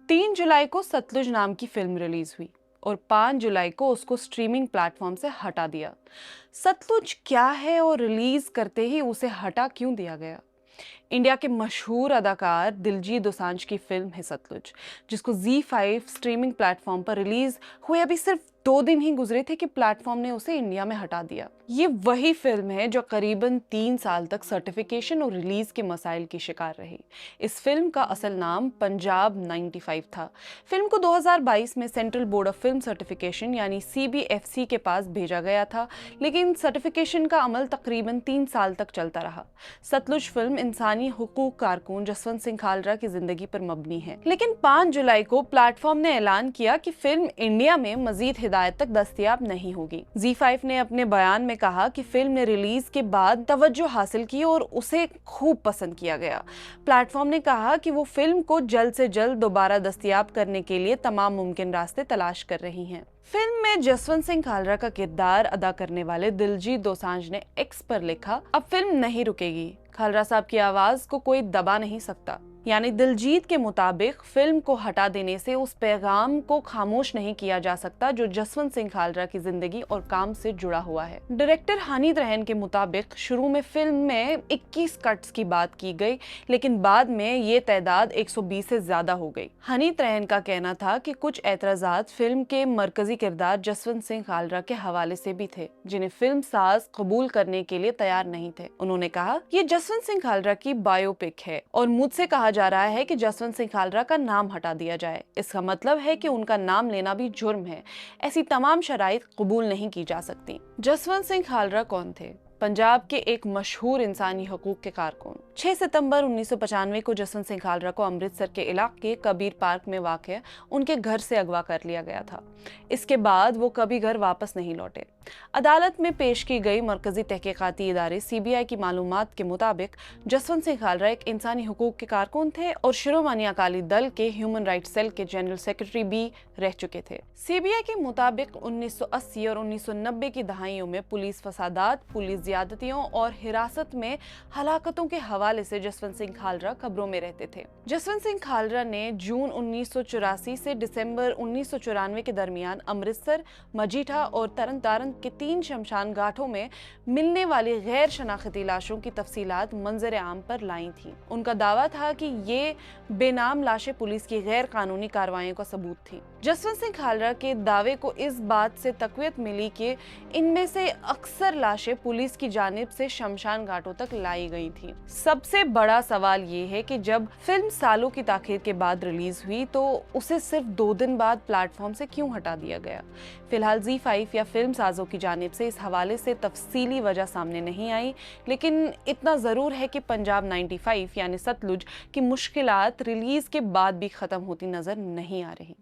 3 जुलाई को सतलुज नाम की फिल्म रिलीज हुई और 5 जुलाई को उसको स्ट्रीमिंग प्लेटफॉर्म से हटा दिया। सतलुज क्या है और रिलीज करते ही उसे हटा क्यों दिया गया? इंडिया के मशहूर अदाकार दिलजीत दोसांझ की फिल्म है सतलुज, जिसको ZEE5 स्ट्रीमिंग प्लेटफॉर्म पर रिलीज हुए अभी सिर्फ 2 दिन ही गुजरे थे कि प्लेटफॉर्म ने उसे इंडिया में हटा दिया। ये वही फिल्म है जो करीबन 3 साल तक सर्टिफिकेशन और रिलीज के मसाइल की शिकार रही। इस फिल्म का असल नाम पंजाब 95 था। फिल्म को 2022 में central board of film certification यानी CBFC के पास भेजा गया था, लेकिन सर्टिफिकेशन का अमल तकरीबन 3 साल तक चलता रहा। सतलुज फिल्म इंसानी हुकूक कारकुन जसवंत सिंह खालरा की जिंदगी पर मबनी है, लेकिन 5 जुलाई को प्लेटफॉर्म ने ऐलान किया कि फिल्म इंडिया में मजीद हिदायत तक दस्तयाब नहीं होगी। ZEE5 ने अपने बयान में कहा कि फिल्म ने रिलीज के बाद तवज्जो हासिल की और उसे खूब पसंद किया गया। प्लेटफॉर्म ने कहा कि वो फिल्म को जल्द से जल्द दोबारा दस्तयाब करने के लिए तमाम मुमकिन रास्ते तलाश कर रही हैं। फिल्म में जसवंत सिंह खालरा का किरदार अदा करने वाले दिलजीत दोसांझ ने X पर लिखा, अब फिल्म नहीं रुकेगी, खालरा साहब की आवाज को कोई दबा नहीं सकता। यानी दिलजीत के मुताबिक फिल्म को हटा देने से उस पैगाम को खामोश नहीं किया जा सकता जो जसवंत सिंह खालरा की जिंदगी और काम से जुड़ा हुआ है। डायरेक्टर हानिद रहन के मुताबिक शुरू में फिल्म में 21 कट्स की बात की गई, लेकिन बाद में ये तादाद 120 से ज्यादा हो गई। हानिद रहन का कहना था कि कुछ एतराजात फिल्म के मरकजी किरदार जसवंत सिंह खालरा के हवाले से भी थे, जिन्हें फिल्म साज कबूल करने के लिए तैयार नहीं थे। उन्होंने कहा, ये जसवंत सिंह खालरा की बायोपिक है और मुझसे कहा जा रहा है कि जसवंत सिंह खालरा का नाम हटा दिया जाए। इसका मतलब है कि उनका नाम लेना भी जुर्म है। ऐसी तमाम शराइत कबूल नहीं की जा सकती। जसवंत सिंह खालरा कौन थे? पंजाब के एक मशहूर इंसानी हकूक के कारकुन। 6 सितंबर 1995 को जसवंत सिंह खालरा को अमृतसर के इलाके कबीर पार्क में वाक़ उनके घर से अगवा कर लिया गया था। इसके बाद वो कभी घर वापस नहीं लौटे। अदालत में पेश की गई मरकजी तहकीकाती इदारे CBI की मालूमात के मुताबिक जसवंत सिंह खालरा एक इंसानी हकूक के कारकुन थे और शिरोमणि अकाली दल के ह्यूमन राइट्स सेल के जनरल सेक्रेटरी भी रह चुके थे। CBI के मुताबिक 1980 और 1990 की दहाइयों में पुलिस फसादात, पुलिस ज्यादतियों और हिरासत में हलाकतों के हवाले से जसवंत सिंह खालरा खबरों में रहते थे। जसवंत सिंह खालरा ने जून 1984 से दिसंबर 1994 के दरमियान अमृतसर, मजीठा और तरन तारन के 3 शमशान घाटों में मिलने वाली गैर शनाख्ती लाशों की तफसीलात मंजर आम पर लाई थी। उनका दावा था कि ये बेनाम लाशें पुलिस की गैर कानूनी कार्रवाइयों का सबूत थी। जसवंत सिंह खालरा के दावे को इस बात से तकवीत मिली कि इनमें से अक्सर लाशें पुलिस की जानिब से शमशान घाटों तक लाई गई थी। सबसे बड़ा सवाल ये है कि जब फिल्म सालों की ताखीर के बाद रिलीज हुई तो उसे सिर्फ 2 दिन बाद प्लेटफॉर्म से क्यों हटा दिया गया? फिलहाल ZEE5 या फिल्म साजों की जानिब से इस हवाले से तफसीली वजह सामने नहीं आई, लेकिन इतना जरूर है कि पंजाब 95 यानी सतलुज की मुश्किलात रिलीज के बाद भी खत्म होती नजर नहीं आ रही।